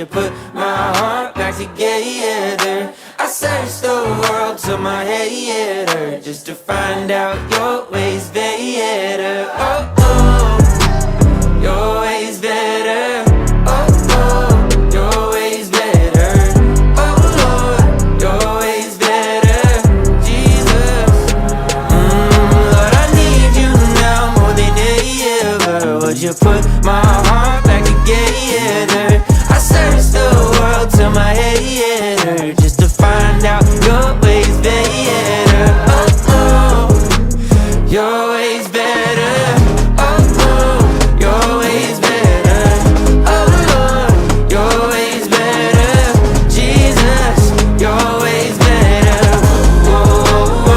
put my heart back together? I searched the world till my head hurt, just to find out your ways better. Oh, oh, your ways better. Oh, oh, your ways better. Oh, Lord, your ways better. Jesus, Lord, I need you now more than ever. Would you put my